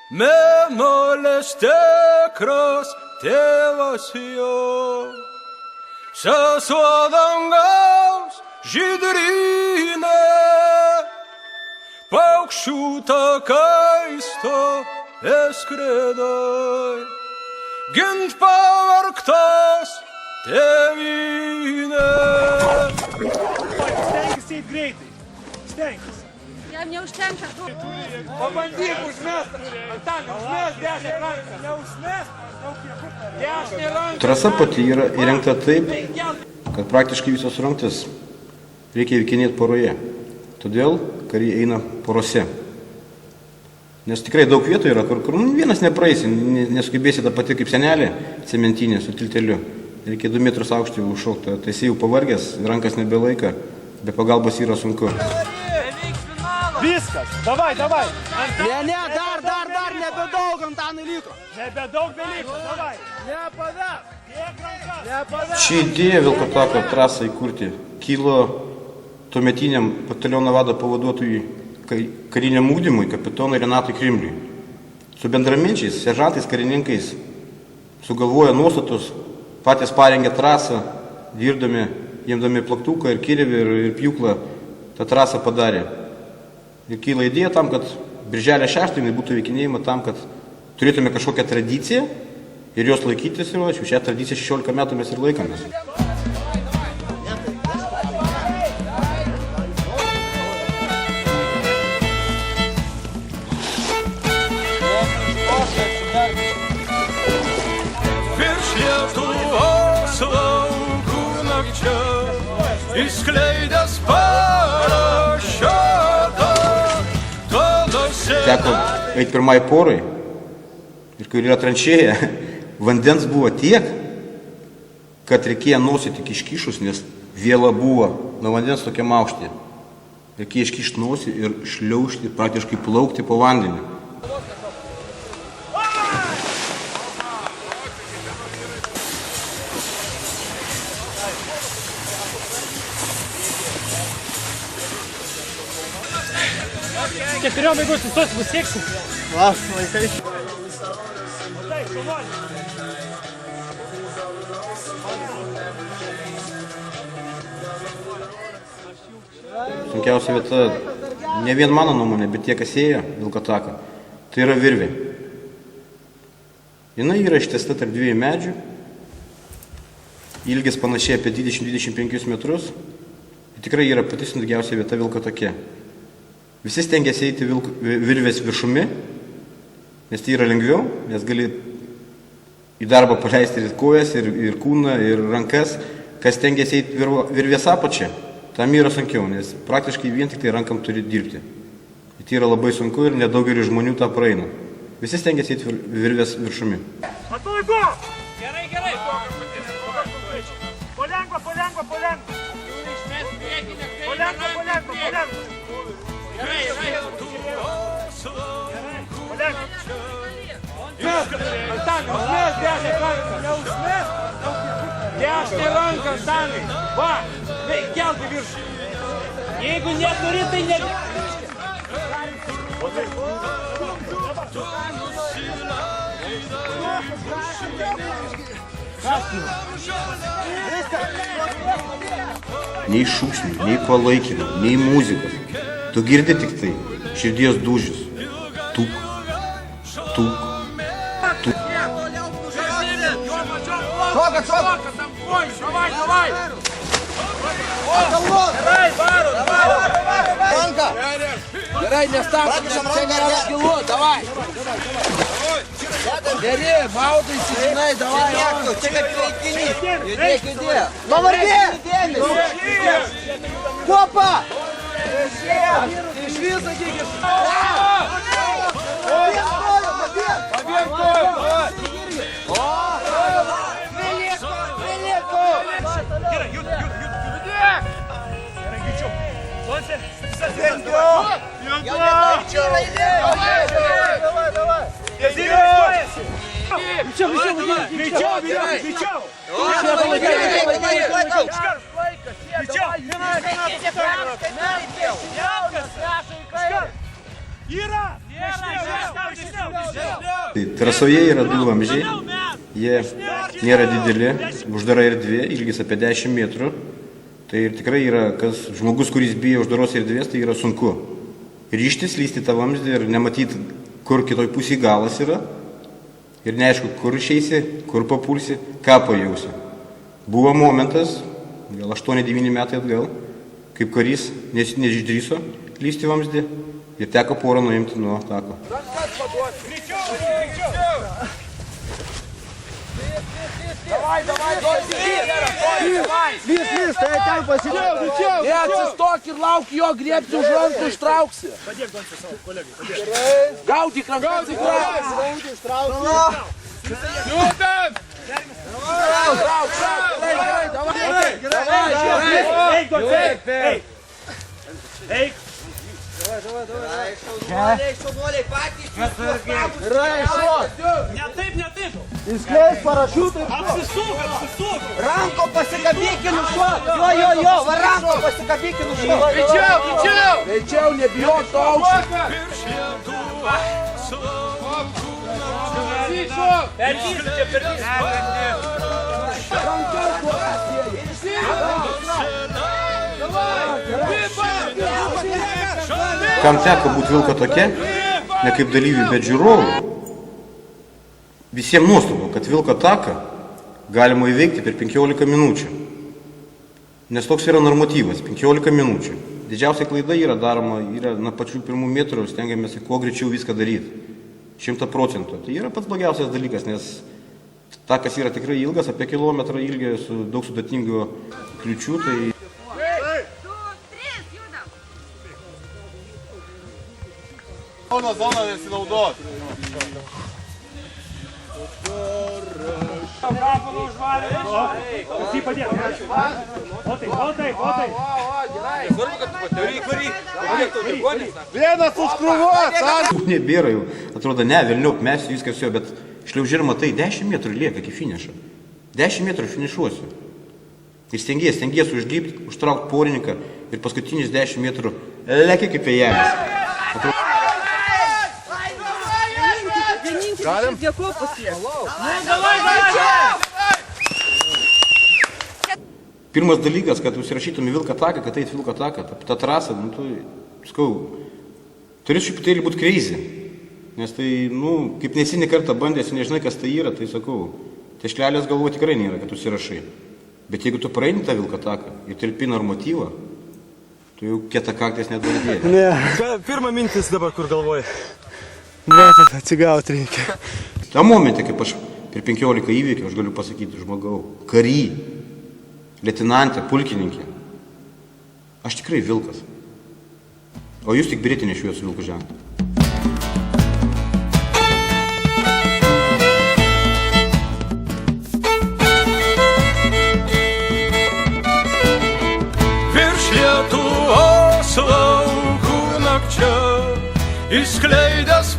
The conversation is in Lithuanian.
Mėnulis tikras tėvas jo, sesuo dangaus žydrynė, paukščių takais to eskridai, gint pavargtas tėvynė. Stenkis eit greitai. Stenkis. Jam neužtenka. Pabandyk užmest. Antanai, užmest 10 ranką. Neužmest. Dešinė ranka. Trasa pati yra įrengta taip, kad praktiškai visos rungtys reikia įveikinėti poroje. Todėl kariai eina porose. Nes tikrai daug vietų yra, kur vienas nepraeisi, nesugebėsi tą pati kaip senelė cementinė su tilteliu. Reikia 2 metrus aukštį užšokti, tai jis jau pavargęs, rankas nebelaika, be pagalbos yra sunku. Viskas, davai. Ne, dar, nebedaug Antanai liko. Nebedaug beliko, davai. Nepaverk. Nepaverk. Ši idėja Vilkatako trasą įkurti kilo tuometiniam bataliono vado pavaduotojui kariniam ugdymui kapitonui Renatui Krimliui. Su bendraminčiais, seržantais, karininkais sugalvojo nuostatus, patys parengė trasą, dirbdami, imdami plaktuką ir kirvį ir pjūklą, tą trasą padarė. Ir kyla idėja tam, kad birželio 6 būtų veikinėjama tam, kad turėtume kažkokią tradiciją ir jos laikytis. Ir šią tradiciją 16 metų mes ir laikomės. Virš Lietuvos laukų nakčia išskleidęs parašiutą. Teko eiti pirmai porai ir kai yra tranšėja, vandens buvo tiek, kad reikėjo nosį tik iškišus, nes vėla buvo nuo vandens tokiam aukštį. Reikėjo iškišti nosį ir šliaužti, praktiškai plaukti po vandenį. Keturiom, jeigu sustos, bus sieksim. Las, laikai. Sunkiausia vieta, ne vien mano nuomonė, bet tie, kas ėjo Vilkataką, tai yra virvė. Jinai yra ištiesta tarp 2 medžių, ilgis panašiai apie 20-25 metrus. Tikrai yra pati sunkiausia vieta Vilkatake. Visi stengiasi eiti virvės viršumi, nes tai yra lengviau, nes gali į darbą paleisti ir kojas, ir kūną, ir rankas. Kas stengiasi eiti virvės apačią, tam yra sunkiau, nes praktiškai vien tik tai rankam turi dirbti. Tai yra labai sunku ir nedaugelis žmonių tą praeina. Visi stengiasi eiti virvės viršumi. Atlaiko! Gerai. Polengva. Antanai, užmės 10 ranką. Neužmės. 10 ranką, Antanai. Va, kelti viršų. Jeigu neturi, tai ne... Nei šūksnių, nei palaikymų, nei muzikos. Tu girdi tik tai širdies dūžius. Tuk. Šoka. Давай. Gerai, varo. Ranka. Gerai, nestabdom, čia nėra gilu, davai. Geri, maudaisi, žinai, davai. Čia kaip reikinys. Judėk. Pavardė. Kopa. Iš viso, sakykis. Gerai, jud. Gerai, greičiau. Greičiau. Yra! Trasoje yra du vamzdžiai, jie nėra dideli, uždara erdvė, ilgis apie 10 metrų. Tai ir tikrai yra, kas žmogus, kuris bijo uždaros erdvės, tai yra sunku. Ryžtis lysti tą vamzdį ir nematyti, kur kitoj pusėje galas yra. Ir neaišku, kur išeisi, kur papulsi, ką pajausi. Buvo momentas, gal 8-9 metai atgal, kaip karys neišdrįso lysti vamzdį ir teko porą nuimti nuo tako. Lys, tai ten pasidėjau. Atsistok ir lauk jo, griebsi už rankų, ištrauksi. Gaudyk rankas, Įskleis parašiutai. Ranko pasikabykinu šuo. Jo, va ranko pasikabykinu šuo. greičiau, nebijok to aukščio. Virš Lietuvos Kam teko būti vilko tokia, ne kaip dalyvių, bet žiūrovų, visiems nuostabu, kad vilko taką galima įveikti per 15 minučių. Nes toks yra normatyvas, 15 minučių. Didžiausia klaida yra daroma, yra nuo pačių pirmų metrų, stengiamės kuo greičiau viską daryti. 100%. Tai yra pats blogiausias dalykas, nes takas yra tikrai ilgas, apie kilometrą ilgio, su daug sudėtingų kliučių. Tai Kauno zoną nesinaudot. Vienas už krūvos! nebėra jau, atrodo, ne, vėlniau mesiu viskas jo, bet šliaužiu ir matai, 10 metrų lieka iki finišo. 10 metrų finišuosiu. Ir stengiesi užlipti, užtraukti porininką ir paskutinius 10 metrų leki kaip vėjelis. Pirmas dalykas, kad užsirašytum į vilko taką, kad eit vilko taką, tą trasą, tu, skau, turi šiputėlį būti crazy. Nes tai, kaip nesinį kartą bandėsi, nežinai, kas tai yra, tai sakau, teškelės galvo tikrai nėra, kad užsirašai. Bet jeigu tu praeini tą vilko taką ir telpi normatyvą, tu jau kietakaktės nedvardėjai. Pirma mintis dabar, kur galvoji. Atsigauti reikia. Ta momentė, kaip aš per 15 įvykių, aš galiu pasakyti, žmogau, kary, leitenantė, pulkininkė, aš tikrai vilkas. O jūs tik birėti nešiuoja su vilkų ženklu. Virš Lietuvos laukų nakčia išskleidęs